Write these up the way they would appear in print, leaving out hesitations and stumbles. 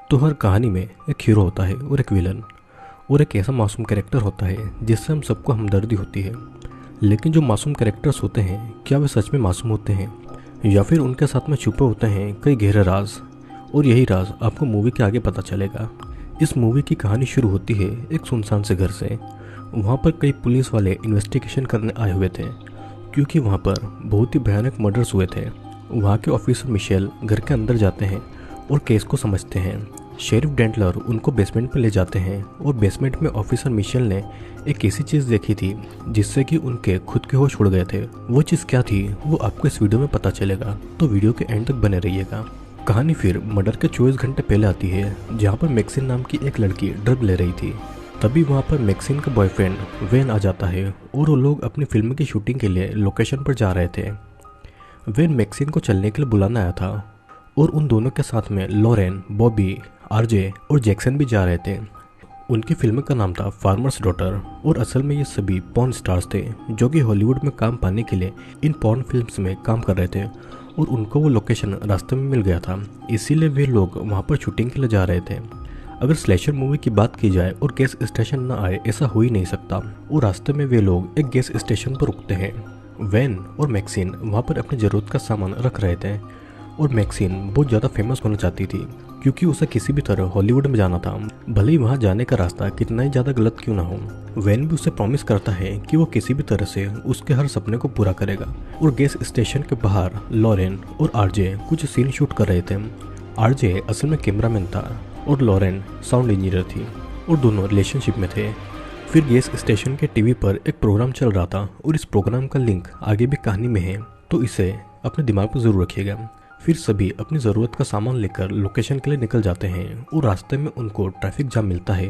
तो हर कहानी में एक हीरो होता है और एक विलन और एक ऐसा मासूम कैरेक्टर होता है जिससे हम सबको हमदर्दी होती है। लेकिन जो मासूम कैरेक्टर्स होते हैं, क्या वे सच में मासूम होते हैं या फिर उनके साथ में छुपे होते हैं कई गहरे राज। और यही राज आपको मूवी के आगे पता चलेगा। इस मूवी की कहानी शुरू होती है एक सुनसान से घर से। वहाँ पर कई पुलिस वाले इन्वेस्टिगेशन करने आए हुए थे क्योंकि वहाँ पर बहुत ही भयानक मर्डर्स हुए थे। वहाँ के ऑफिसर मिशेल घर के अंदर जाते हैं और केस को समझते हैं। शेरिफ डेंटलर उनको बेसमेंट में ले जाते हैं और बेसमेंट में ऑफिसर मिशेल ने एक ऐसी चीज़ देखी थी जिससे कि उनके खुद के होश उड़ गए थे। वो चीज़ क्या थी वो आपको इस वीडियो में पता चलेगा, तो वीडियो के एंड तक बने रहिएगा। कहानी फिर मर्डर के 24 घंटे पहले आती है, जहाँ पर मैक्सिन नाम की एक लड़की ड्रग ले रही थी। तभी वहाँ पर मैक्सिन का बॉयफ्रेंड वेन आ जाता है और वो लोग अपनी फिल्म की शूटिंग के लिए लोकेशन पर जा रहे थे। वेन मैक्सिन को चलने के लिए बुलाना आया था और उन दोनों के साथ में लॉरेन, बॉबी, आरजे और जैक्सन भी जा रहे थे। उनकी फिल्म का नाम था फार्मर्स डॉटर और असल में ये सभी पॉर्न स्टार्स थे जो कि हॉलीवुड में काम पाने के लिए इन पॉर्न फिल्म्स में काम कर रहे थे और उनको वो लोकेशन रास्ते में मिल गया था, इसीलिए वे लोग वहाँ पर शूटिंग के लिए जा रहे थे। अगर स्लैशर मूवी की बात की जाए और गैस स्टेशन न आए ऐसा हो ही नहीं सकता। और रास्ते में वे लोग एक गैस स्टेशन पर रुकते हैं। वैन और मैक्सिन वहाँ पर अपनी ज़रूरत का सामान रख रहे थे और मैक्सिन बहुत ज़्यादा फेमस होना चाहती थी क्योंकि उसे किसी भी तरह हॉलीवुड में जाना था, भले ही वहाँ जाने का रास्ता कितना ही ज़्यादा गलत क्यों ना हो। वैन भी उसे प्रॉमिस करता है कि वो किसी भी तरह से उसके हर सपने को पूरा करेगा। और गैस स्टेशन के बाहर लॉरेन और आरजे कुछ सीन शूट कर रहे थे। आरजे असल में कैमरामैन था और लॉरेन साउंड इंजीनियर थी और दोनों रिलेशनशिप में थे। फिर गैस स्टेशन के टीवी पर एक प्रोग्राम चल रहा था और इस प्रोग्राम का लिंक आगे भी कहानी में है, तो इसे अपने दिमाग पर ज़रूर रखिएगा। फिर सभी अपनी ज़रूरत का सामान लेकर लोकेशन के लिए निकल जाते हैं और रास्ते में उनको ट्रैफिक जाम मिलता है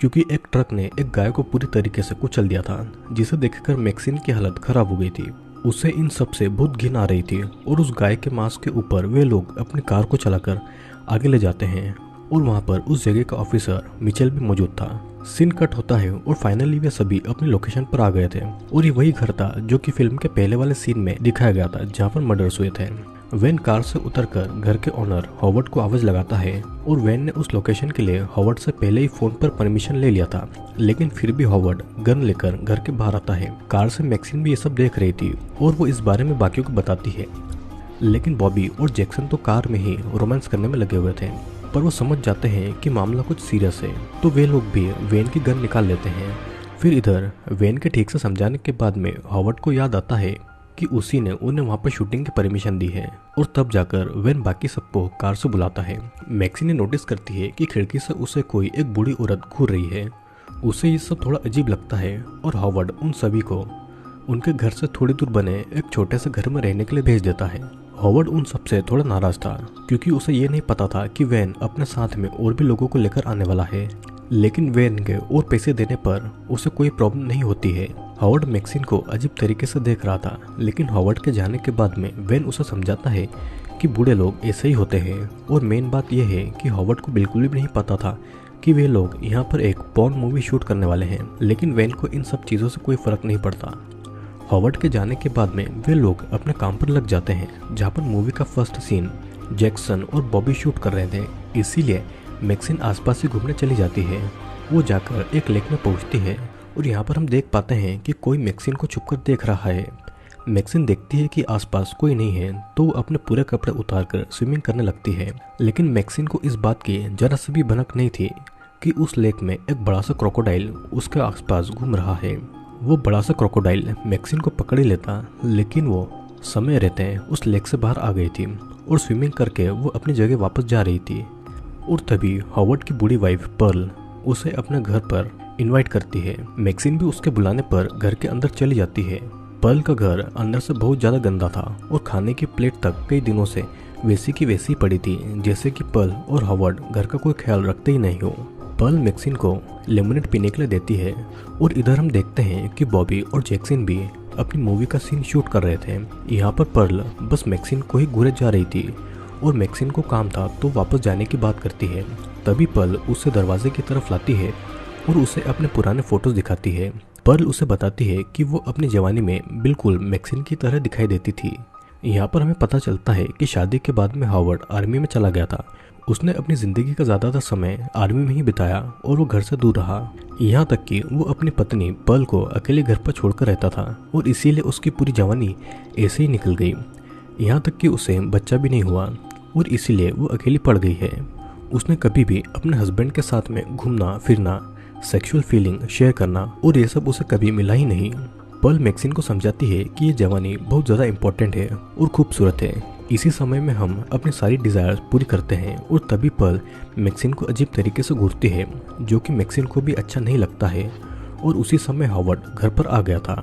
क्योंकि एक ट्रक ने एक गाय को पूरी तरीके से कुचल दिया था, जिसे देखकर मैक्सिन की हालत खराब हो गई थी। उसे इन सब से बहुत घिन आ रही थी और उस गाय के मांस के ऊपर वे लोग अपनी कार को चलाकर आगे ले जाते हैं और वहाँ पर उस जगह का ऑफिसर मिचेल भी मौजूद था। सीन कट होता है और फाइनली वे सभी अपनी लोकेशन पर आ गए थे और ये वही घर था जो कि फिल्म के पहले वाले सीन में दिखाया गया था जहाँ पर मर्डर्स हुए थे। वैन कार से उतरकर घर के ओनर हॉवर्ड को आवाज लगाता है और वैन ने उस लोकेशन के लिए हॉवर्ड से पहले ही फोन पर परमिशन ले लिया था, लेकिन फिर भी हॉवर्ड गन लेकर घर के बाहर आता है। कार से मैक्सिन भी ये सब देख रही थी और वो इस बारे में बाकियों को बताती है, लेकिन बॉबी और जैक्सन तो कार में ही रोमांस करने में लगे हुए थे। पर वो समझ जाते हैं कि मामला कुछ सीरियस है, तो वे लोग भी वैन की गन निकाल लेते हैं। फिर इधर वैन के ठीक से समझाने के बाद में हॉवर्ड को याद आता है कि उसी ने उन्हें वहाँ पर शूटिंग की परमिशन दी है और तब जाकर वैन बाकी सबको कार से बुलाता है। मैक्सी ने नोटिस करती है कि खिड़की से उसे कोई एक बूढ़ी औरत घूर रही है। उसे ये सब थोड़ा अजीब लगता है और हॉवर्ड उन सभी को उनके घर से थोड़ी दूर बने एक छोटे से घर में रहने के लिए भेज देता है। हॉवर्ड उन सबसे थोड़ा नाराज था क्योंकि उसे ये नहीं पता था कि वैन अपने साथ में और भी लोगों को लेकर आने वाला है, लेकिन वैन के और पैसे देने पर उसे कोई प्रॉब्लम नहीं होती है। हॉवर्ड मैक्सिन को अजीब तरीके से देख रहा था, लेकिन हॉवर्ड के जाने के बाद में वैन उसे समझाता है कि बूढ़े लोग ऐसे ही होते हैं। और मेन बात यह है कि हॉवर्ड को बिल्कुल भी नहीं पता था कि वे लोग यहाँ पर एक पॉर्न मूवी शूट करने वाले हैं, लेकिन वैन को इन सब चीज़ों से कोई फर्क नहीं पड़ता। हॉवर्ड के जाने के बाद में वे लोग अपने काम पर लग जाते हैं, जहाँ पर मूवी का फर्स्ट सीन जैक्सन और बॉबी शूट कर रहे थे, इसीलिए मैक्सिन आसपास ही घूमने चली जाती है। वो जाकर एक लेक में पहुंचती है और यहाँ पर हम देख पाते हैं कि कोई मैक्सिन को छुपकर देख रहा है। मैक्सिन देखती है कि आसपास कोई नहीं है, तो वो अपने पूरे कपड़े उतारकर स्विमिंग करने लगती है। लेकिन मैक्सिन को इस बात की जरा सी भी भनक नहीं थी कि उस लेक में एक बड़ा सा क्रोकोडाइल उसके आसपास घूम रहा है। वो बड़ा सा क्रोकोडाइल मैक्सिन को पकड़ ही लेता, लेकिन वो समय रहते हैं उस लेक से बाहर आ गई थी और स्विमिंग करके वो अपनी जगह वापस जा रही थी। और तभी हॉवर्ड की बूढ़ी वाइफ पर्ल उसे अपने घर पर इनवाइट करती है। मैक्सिन भी उसके बुलाने पर घर के अंदर चली जाती है। पर्ल का घर अंदर से बहुत ज़्यादा गंदा था और खाने की प्लेट तक कई दिनों से वैसी की वैसी पड़ी थी, जैसे कि पर्ल और हॉवर्ड घर का कोई ख्याल रखते ही नहीं हो। पर्ल मैक्सिन को लेमनेड पीने के लिए देती है और इधर हम देखते हैं कि बॉबी और जैक्सन भी अपनी मूवी का सीन शूट कर रहे थे। यहाँ पर पर्ल बस मैक्सिन को ही घूरे जा रही थी और मैक्सिन को काम था तो वापस जाने की बात करती है। तभी पर्ल उसे दरवाजे की तरफ लाती है और उसे अपने पुराने फोटोज दिखाती है। पर्ल उसे बताती है कि वो अपनी जवानी में बिल्कुल मैक्सिन की तरह दिखाई देती थी, यहाँ पर हमें पता चलता है कि शादी के बाद में हॉवर्ड आर्मी में चला गया था। उसने अपनी ज़िंदगी का ज़्यादातर समय आर्मी में ही बिताया और वो घर से दूर रहा। यहाँ तक कि वो अपनी पत्नी पर्ल को अकेले घर पर छोड़कर रहता था और इसीलिए उसकी पूरी जवानी ऐसे ही निकल गई। यहाँ तक कि उसे बच्चा भी नहीं हुआ और इसीलिए वो अकेली पड़ गई है। उसने कभी भी अपने हस्बैंड के साथ में घूमना फिरना, सेक्सुअल फीलिंग शेयर करना और ये सब उसे कभी मिला ही नहीं। पर्ल मैक्सिन को समझाती है कि ये जवानी बहुत ज़्यादा इम्पोर्टेंट है और खूबसूरत है। इसी समय में हम अपनी सारी डिज़ायर्स पूरी करते हैं और तभी पर्ल मैक्सिन को अजीब तरीके से घूरती है, जो कि मैक्सिन को भी अच्छा नहीं लगता है। और उसी समय हॉवर्ड घर पर आ गया था।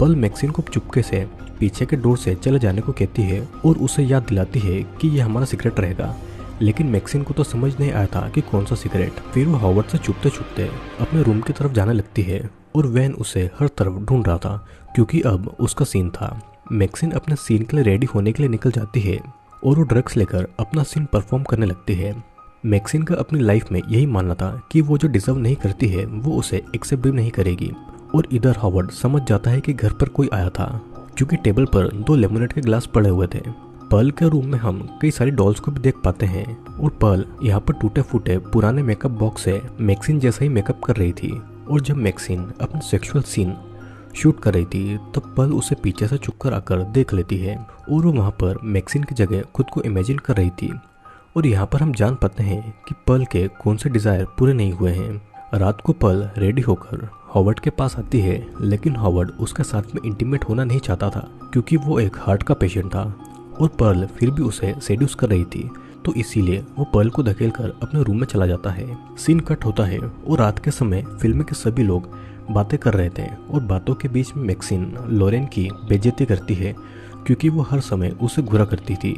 पर्ल मैक्सिन को चुपके से पीछे के डोर से चले जाने को कहती है और उसे याद दिलाती है कि ये हमारा सीक्रेट रहेगा। लेकिन मैक्सिन को तो समझ नहीं आया था कि कौन सा सीक्रेट। फिर वो हॉवर्ड से छुपते छुपते अपने रूम की तरफ जाने लगती है और वैन उसे हर तरफ ढूंढ रहा था क्योंकि अब उसका सीन था। मैक्सिन अपने सीन के लिए रेडी होने के लिए निकल जाती है और वो ड्रग्स लेकर अपना सीन परफॉर्म करने लगती है। मैक्सिन का अपनी लाइफ में यही मानना था कि वो जो डिजर्व नहीं करती है वो उसे एक्सेप्ट भी नहीं करेगी। और इधर हॉवर्ड समझ जाता है कि घर पर कोई आया था क्योंकि टेबल पर 2 लेमोनेड के ग्लास पड़े हुए थे। पर्ल के रूम में हम कई सारी डॉल्स को भी देख पाते हैं और पर्ल यहाँ पर टूटे फूटे पुराने मेकअप बॉक्स से मैक्सिन जैसा ही मेकअप कर रही थी। और जब मैक्सिन अपना सेक्सुअल सीन शूट कर रही थी तब पर्ल उसे पीछे से छुपकर आकर देख लेती है और वो वहाँ पर मैक्सिन की जगह खुद को इमेजिन कर रही थी। और यहाँ पर हम जान पाते हैं कि पर्ल के कौन से डिज़ायर पूरे नहीं हुए हैं। रात को पर्ल रेडी होकर हॉवर्ड के पास आती है, लेकिन हॉवर्ड उसके साथ में इंटीमेट होना नहीं चाहता था क्योंकि वो एक हार्ट का पेशेंट था और पर्ल फिर भी उसे सेड्यूस कर रही थी। तो इसीलिए वो पर्ल को धकेलकर अपने रूम में चला जाता है। सीन कट होता है और रात के समय फिल्म के सभी लोग बातें कर रहे थे और बातों के बीच में मैक्सिन लॉरेन की बेइज्जती करती है क्योंकि वो हर समय उसे घुरा करती थी।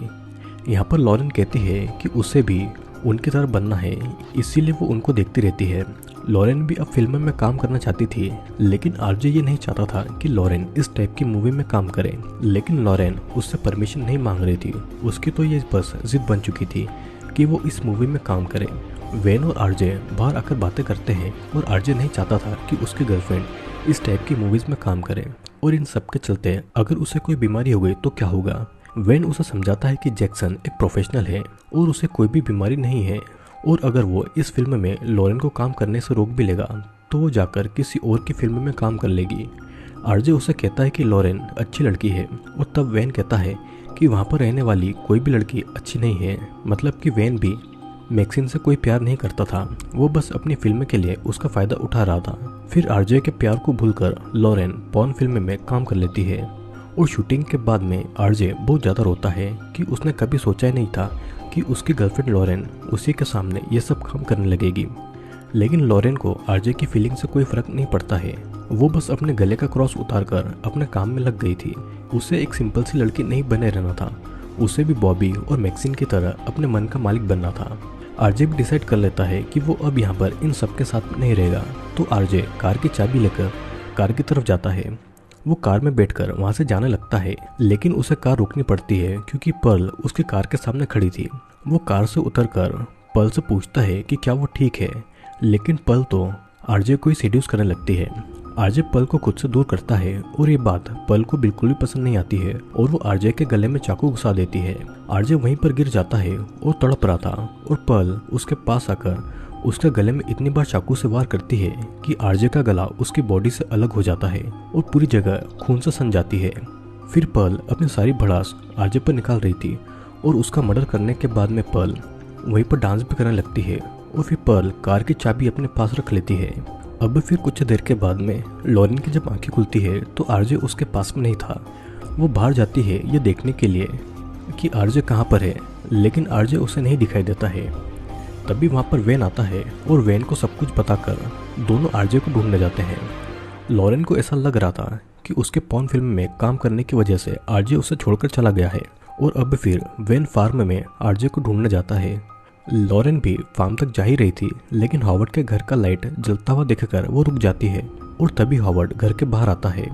यहाँ पर लॉरेन कहती है कि उसे भी उनकी तरह बनना है, इसीलिए वो उनको देखती रहती है। लॉरेन भी अब फिल्म में काम करना चाहती थी, लेकिन आरजे ये नहीं चाहता था कि लॉरेन इस टाइप की मूवी में काम करे। लेकिन लॉरेन उससे परमिशन नहीं मांग रही थी। उसकी तो ये बस जिद बन चुकी थी कि वो इस मूवी में काम करे। वैन और आरजे बाहर आकर बातें करते हैं और आरजे नहीं चाहता था कि उसकी गर्लफ्रेंड इस टाइप की मूवीज़ में काम करे और इन सब के चलते अगर उसे कोई बीमारी हो गई तो क्या होगा। वैन उसे समझाता है कि जैक्सन एक प्रोफेशनल है और उसे कोई भी बीमारी नहीं है और अगर वो इस फिल्म में लॉरेन को काम करने से रोक भी लेगा तो वो जाकर किसी और की फिल्म में काम कर लेगी। आरजे उसे कहता है कि लॉरेन अच्छी लड़की है और तब वैन कहता है कि वहाँ पर रहने वाली कोई भी लड़की अच्छी नहीं है। मतलब कि वैन भी मैक्सिन से कोई प्यार नहीं करता था, वो बस अपनी फिल्म के लिए उसका फ़ायदा उठा रहा था। फिर आरजे के प्यार को भूलकर लॉरेन पॉर्न फिल्म में काम कर लेती है और शूटिंग के बाद में आरजे बहुत ज़्यादा रोता है कि उसने कभी सोचा ही नहीं था कि उसकी गर्लफ्रेंड लॉरेन उसी के सामने ये सब काम करने लगेगी। लेकिन लॉरेन को आरजे की फीलिंग से कोई फ़र्क नहीं पड़ता है। वो बस अपने गले का क्रॉस उतारकर अपने काम में लग गई थी। उसे एक सिंपल सी लड़की नहीं बने रहना था, उसे भी बॉबी और मैक्सिन की तरह अपने मन का मालिक बनना था। आरजे भी डिसाइड कर लेता है कि वो अब यहाँ पर इन सब के साथ नहीं रहेगा। तो आरजे कार की चाबी लेकर कार की तरफ जाता है। वो कार में बैठकर वहाँ से जाने लगता है, लेकिन उसे कार रोकनी पड़ती है क्योंकि पर्ल उसकी कार के सामने खड़ी थी। वो कार से उतरकर पर्ल से पूछता है कि क्या वो ठीक है, लेकिन पर्ल तो आरजे को ही सेड्यूस करने लगती है। आरजे पर्ल को खुद से दूर करता है और ये बात पर्ल को बिल्कुल भी पसंद नहीं आती है और वो आरजे के गले में चाकू घुसा देती है। आरजे वहीं पर गिर जाता है और तड़प रहा था और पर्ल उसके पास आकर उसके गले में इतनी बार चाकू से वार करती है कि आरजे का गला उसकी बॉडी से अलग हो जाता है और पूरी जगह खून से सन जाती है। फिर पर्ल अपनी सारी भड़ास आरजे पर निकाल रही थी और उसका मर्डर करने के बाद में पर्ल वहीं पर डांस भी करने लगती है और फिर पर्ल कार की चाबी अपने पास रख लेती है। अब फिर कुछ देर के बाद में लॉरेन की जब आंखें खुलती है तो आरजे उसके पास में नहीं था। वो बाहर जाती है ये देखने के लिए कि आरजे कहाँ पर है, लेकिन आरजे उसे नहीं दिखाई देता है। तभी वहाँ पर वैन आता है और वैन को सब कुछ बताकर दोनों आरजे को ढूंढने जाते हैं। लॉरेन को ऐसा लग रहा था कि उसके पॉर्न फिल्म में काम करने की वजह से आरजे उसे छोड़कर चला गया है और अब फिर वैन फार्म में आरजे को ढूंढने जाता है। लॉरेन भी फार्म तक जा ही रही थी, लेकिन हॉवर्ड के घर का लाइट जलता हुआ देखकर वो रुक जाती है और तभी हॉवर्ड घर के बाहर आता है।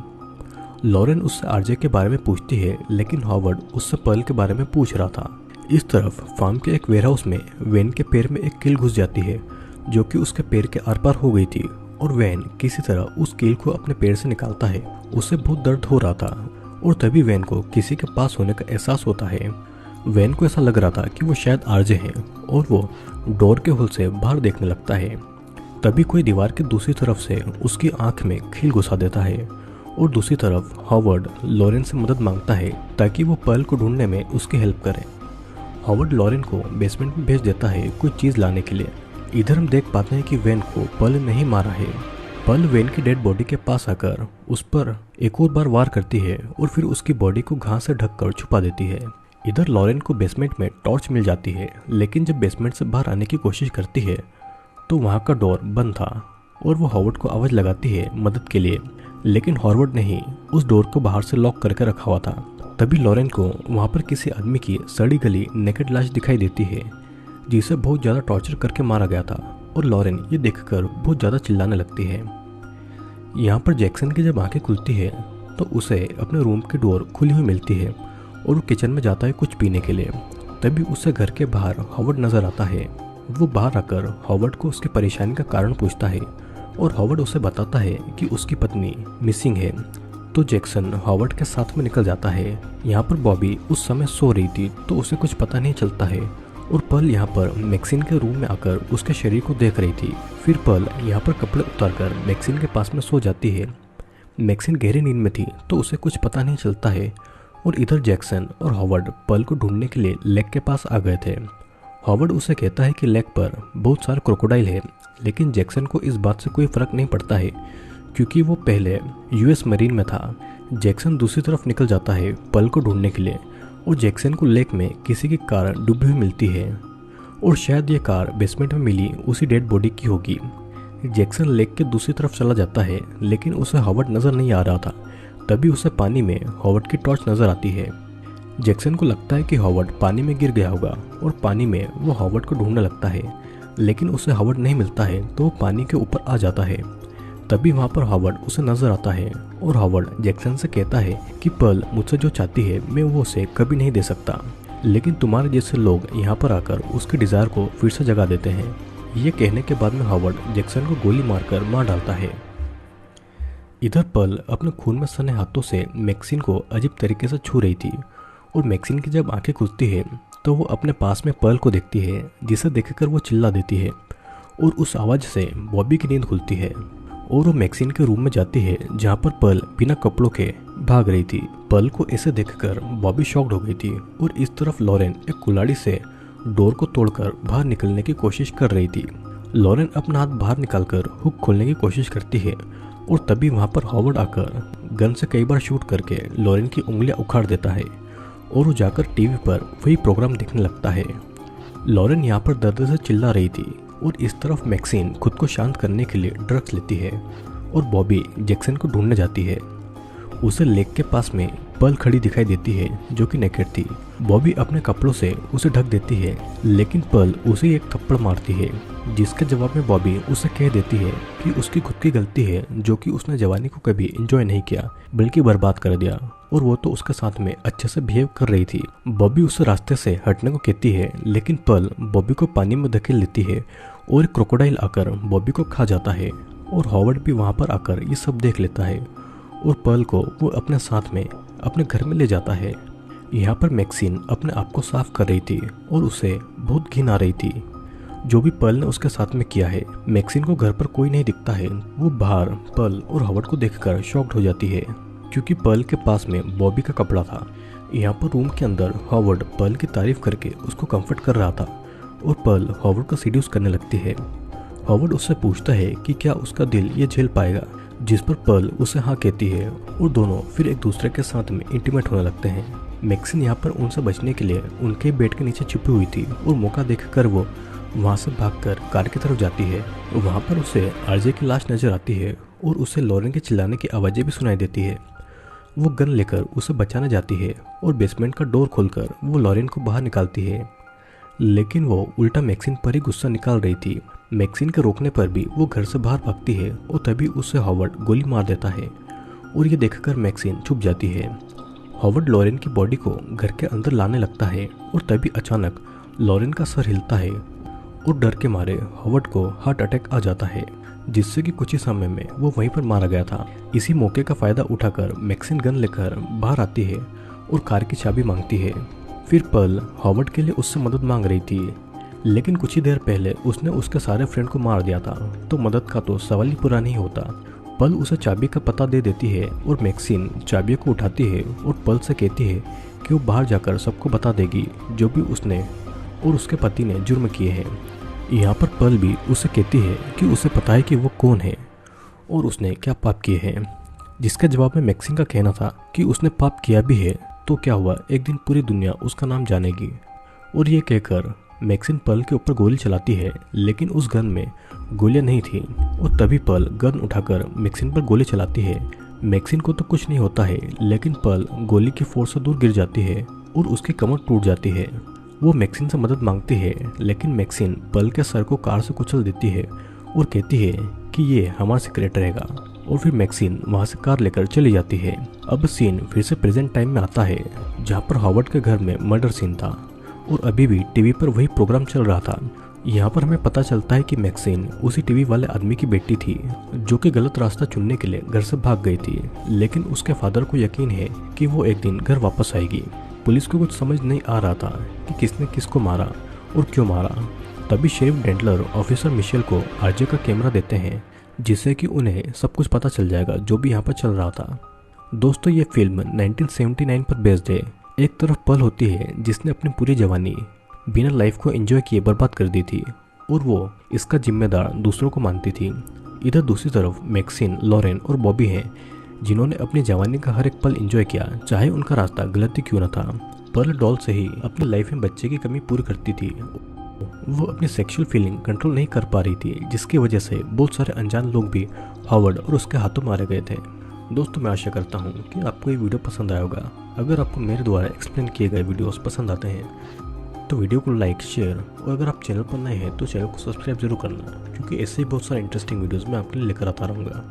लॉरेन उससे आरजे के बारे में पूछती है, लेकिन हॉवर्ड उससे पर्ल के बारे में पूछ रहा था। इस तरफ फार्म के एक वेयरहाउस में वैन के पैर में एक कील घुस जाती है जो कि उसके पैर के आर पार हो गई थी और वैन किसी तरह उस कील को अपने पैर से निकालता है। उसे बहुत दर्द हो रहा था और तभी वैन को किसी के पास होने का एहसास होता है। वैन को ऐसा लग रहा था कि वो शायद आरजे हैं और वो डोर के होल से बाहर देखने लगता है। तभी कोई दीवार के दूसरी तरफ से उसकी आंख में खील घुसा देता है और दूसरी तरफ हॉवर्ड लॉरेन से मदद मांगता है ताकि वो पर्ल को ढूंढने में उसकी हेल्प करे। हॉवर्ड लॉरेन को बेसमेंट में भेज देता है कोई चीज़ लाने के लिए। इधर हम देख पाते हैं कि वैन को पर्ल नहीं मारा है। पर्ल वैन की डेड बॉडी के पास आकर उस पर एक और बार वार करती है और फिर उसकी बॉडी को घास से ढककर छुपा देती है। इधर लॉरेन को बेसमेंट में टॉर्च मिल जाती है, लेकिन जब बेसमेंट से बाहर आने की कोशिश करती है तो वहाँ का डोर बंद था और वो हॉवर्ड को आवाज़ लगाती है मदद के लिए, लेकिन हॉवर्ड ने ही उस डोर को बाहर से लॉक करके रखा हुआ था। तभी लॉरेन को वहाँ पर किसी आदमी की सड़ी गली नेकेड लाश दिखाई देती है जिसे बहुत ज़्यादा टॉर्चर करके मारा गया था और लॉरेन ये देखकर बहुत ज़्यादा चिल्लाने लगती है। यहाँ पर जैक्सन की जब आंखें खुलती है तो उसे अपने रूम की डोर खुली हुई मिलती है और वो किचन में जाता है कुछ पीने के लिए। तभी उसे घर के बाहर हॉवर्ड नज़र आता है। वो बाहर आकर हॉवर्ड को उसकी परेशानी का कारण पूछता है और हॉवर्ड उसे बताता है कि उसकी पत्नी मिसिंग है। तो जैक्सन हॉवर्ड के साथ में निकल जाता है। यहाँ पर बॉबी उस समय सो रही थी तो उसे कुछ पता नहीं चलता है और पर्ल यहाँ पर मैक्सिन के रूम में आकर उसके शरीर को देख रही थी। फिर पर्ल यहाँ पर कपड़े उतारकर मैक्सिन के पास में सो जाती है। मैक्सिन गहरी नींद में थी तो उसे कुछ पता नहीं चलता है और इधर जैक्सन और हॉवर्ड पर्ल को ढूंढने के लिए लेक के पास आ गए थे। हॉवर्ड उसे कहता है कि लेक पर बहुत सारे क्रोकोडाइल है, लेकिन जैक्सन को इस बात से कोई फर्क नहीं पड़ता है क्योंकि वो पहले यूएस मरीन में था। जैक्सन दूसरी तरफ निकल जाता है पर्ल को ढूंढने के लिए और जैक्सन को लेक में किसी की कार डूबी हुई मिलती है और शायद ये कार बेसमेंट में मिली उसी डेड बॉडी की होगी। जैक्सन लेक के दूसरी तरफ चला जाता है, लेकिन उसे हॉवर्ड नज़र नहीं आ रहा था। तभी उसे पानी में हॉवर्ड की टॉर्च नज़र आती है। जैक्सन को लगता है कि हॉवर्ड पानी में गिर गया होगा और पानी में वो हॉवर्ड को ढूंढने लगता है, लेकिन उसे हॉवर्ड नहीं मिलता है तो वो पानी के ऊपर आ जाता है। तभी वहाँ पर हॉवर्ड उसे नज़र आता है और हॉवर्ड जैक्सन से कहता है कि पर्ल मुझसे जो चाहती है मैं वो उसे कभी नहीं दे सकता, लेकिन तुम्हारे जैसे लोग यहाँ पर आकर उसके डिज़ायर को फिर से जगा देते हैं। ये कहने के बाद में हॉवर्ड जैक्सन को गोली मारकर मार डालता है। इधर पर्ल अपने खून में सने हाथों से मैक्सिन को अजीब तरीके से छू रही थी और मैक्सिन की जब आंखें खुलती है तो वो अपने पास में पर्ल को देखती है, जिसे देखकर वो चिल्ला देती है और उस आवाज़ से बॉबी की नींद खुलती है और वो मैक्सिन के रूम में जाती है जहाँ पर पर्ल बिना कपड़ों के भाग रही थी। पर्ल को ऐसे देखकर बॉबी शॉक्ड हो गई थी और इस तरफ लॉरेन एक कुल्हाड़ी से डोर को तोड़कर बाहर निकलने की कोशिश कर रही थी। लॉरेन अपना हाथ बाहर निकालकर हुक खोलने की कोशिश करती है और तभी वहाँ पर हॉवर्ड आकर गन से कई बार शूट करके लॉरेन की उंगलियां उखाड़ देता है और वो जाकर टीवी पर वही प्रोग्राम देखने लगता है। लॉरेन यहाँ पर दर्द से चिल्ला रही थी और इस तरफ मैक्सिन खुद को शांत करने के लिए ड्रग्स लेती है और बॉबी जैक्सन को ढूंढने जाती है। उसे लेक के पास में पर्ल खड़ी दिखाई देती है जो कि नेकेड थी। बॉबी अपने कपड़ों से उसे ढक देती है, लेकिन पर्ल उसे एक थप्पड़ मारती है, जिसके जवाब में बॉबी उसे कह देती है कि उसकी खुद की गलती है जो कि उसने जवानी को कभी एंजॉय नहीं किया बल्कि बर्बाद कर दिया और वो तो उसके साथ में अच्छे से बिहेव कर रही थी। बॉबी उसे रास्ते से हटने को कहती है, लेकिन पर्ल बॉबी को पानी में धकेल लेती है और एक क्रोकोडाइल आकर बॉबी को खा जाता है और हॉवर्ड भी वहाँ पर आकर ये सब देख लेता है और पर्ल को वो अपने साथ में अपने घर में ले जाता है। यहाँ पर मैक्सिन अपने आप को साफ कर रही थी और उसे बहुत घिन आ रही थी जो भी पर्ल ने उसके साथ में किया है। मैक्सिन को घर पर कोई नहीं दिखता है। वो बाहर पर्ल और हॉवर्ड को देखकर शॉक्ड हो जाती है क्योंकि पर्ल के पास में बॉबी का कपड़ा था। यहाँ पर रूम के अंदर हॉवर्ड पर्ल की तारीफ करके उसको कंफर्ट कर रहा था और पर्ल हॉवर्ड को सीड्यूस करने लगती है। हॉवर्ड उससे पूछता है कि क्या उसका दिल ये झेल पाएगा, जिस पर पर्ल उसे हाँ कहती है और दोनों फिर एक दूसरे के साथ में इंटीमेट होने लगते हैं। मैक्सिन यहाँ पर उनसे बचने के लिए उनके बेड के नीचे छिपी हुई थी और मौका देखकर वो वहाँ से भागकर कार की तरफ जाती है। वहाँ पर उसे आरजे की लाश नजर आती है और उसे लॉरेन के चिल्लाने की आवाज़ें भी सुनाई देती है। वो गन लेकर उसे बचाने जाती है और बेसमेंट का डोर खोलकर वो लॉरेन को बाहर निकालती है, लेकिन वो उल्टा मैक्सिन पर ही गुस्सा निकाल रही थी। मैक्सिन के रोकने पर भी वो घर से बाहर भागती है और तभी उसे हॉवर्ड गोली मार देता है और ये देखकर मैक्सिन छुप जाती है। हॉवर्ड लॉरेन की बॉडी को घर के अंदर लाने लगता है और तभी अचानक लॉरेन का सर हिलता है और डर के मारे हॉवर्ड को हार्ट अटैक आ जाता है। जिससे कि कुछ ही समय में वो वहीं पर मारा गया था। इसी मौके का फायदा उठाकर मैक्सिन गन लेकर बाहर आती है और कार की चाबी मांगती है। फिर पर्ल हॉवर्ड के लिए उससे मदद मांग रही थी, लेकिन कुछ ही देर पहले उसने उसके सारे फ्रेंड को मार दिया था, तो मदद का तो सवाल ही पूरा नहीं होता। पर्ल उसे चाबी का पता दे देती है और मैक्सिन चाबियों को उठाती है और पर्ल से कहती है कि वो बाहर जाकर सबको बता देगी जो भी उसने और उसके पति ने जुर्म किए हैं। यहाँ पर पर्ल भी उसे कहती है कि उसे पता है कि वो कौन है और उसने क्या पाप किए हैं, जिसके जवाब में मैक्सिन का कहना था कि उसने पाप किया भी है तो क्या हुआ, एक दिन पूरी दुनिया उसका नाम जानेगी। और ये कहकर मैक्सिन पर्ल के ऊपर गोली चलाती है, लेकिन उस गन में गोलियां नहीं थी और तभी पर्ल गन उठाकर मैक्सिन पर गोली चलाती है। मैक्सिन को तो कुछ नहीं होता है, लेकिन पर्ल गोली की फोर्स से दूर गिर जाती है और उसकी कमर टूट जाती है। वो मैक्सिन से मदद मांगती है, लेकिन मैक्सिन पर्ल के सर को कार से कुचल देती है और कहती है कि ये हमारा सीक्रेट रहेगा। और फिर मैक्सिन वहाँ से कार लेकर चली जाती है। अब सीन फिर से प्रेजेंट टाइम में आता है, जहाँ पर हॉवर्ड के घर में मर्डर सीन था और अभी भी टीवी पर वही प्रोग्राम चल रहा था। यहाँ पर हमें पता चलता है कि मैक्सिन उसी टीवी वाले आदमी की बेटी थी जो कि गलत रास्ता चुनने के लिए घर से भाग गई थी, लेकिन उसके फादर को यकीन है कि वो एक दिन घर वापस आएगी। पुलिस को कुछ समझ नहीं आ रहा था कि किसने किसको मारा और क्यों मारा। तभी शेरिफ डेंटलर ऑफिसर मिशेल को आरजे का कैमरा देते हैं, जिससे कि उन्हें सब कुछ पता चल जाएगा जो भी यहाँ पर चल रहा था। दोस्तों, ये फिल्म 1979 पर बेस्ड है। एक तरफ पर्ल होती है जिसने अपनी पूरी जवानी बिना लाइफ को एंजॉय किए बर्बाद कर दी थी और वो इसका जिम्मेदार दूसरों को मानती थी। इधर दूसरी तरफ मैक्सिन, लॉरेन और बॉबी हैं जिन्होंने अपनी जवानी का हर एक पल एंजॉय किया, चाहे उनका रास्ता गलत ही क्यों न था। पर्ल डॉल से ही अपनी लाइफ में बच्चे की कमी पूरी करती थी। वो अपनी सेक्सुअल फीलिंग कंट्रोल नहीं कर पा रही थी, जिसकी वजह से बहुत सारे अनजान लोग भी हॉवर्ड और उसके हाथों मारे गए थे। दोस्तों, मैं आशा करता हूँ कि आपको ये वीडियो पसंद आया होगा। अगर आपको मेरे द्वारा एक्सप्लेन किए गए वीडियोस पसंद आते हैं तो वीडियो को लाइक, शेयर और अगर आप चैनल पर नए हैं तो चैनल को सब्सक्राइब जरूर करना, क्योंकि ऐसे ही बहुत सारे इंटरेस्टिंग वीडियोस मैं आपके लिए लेकर आता रहूँगा।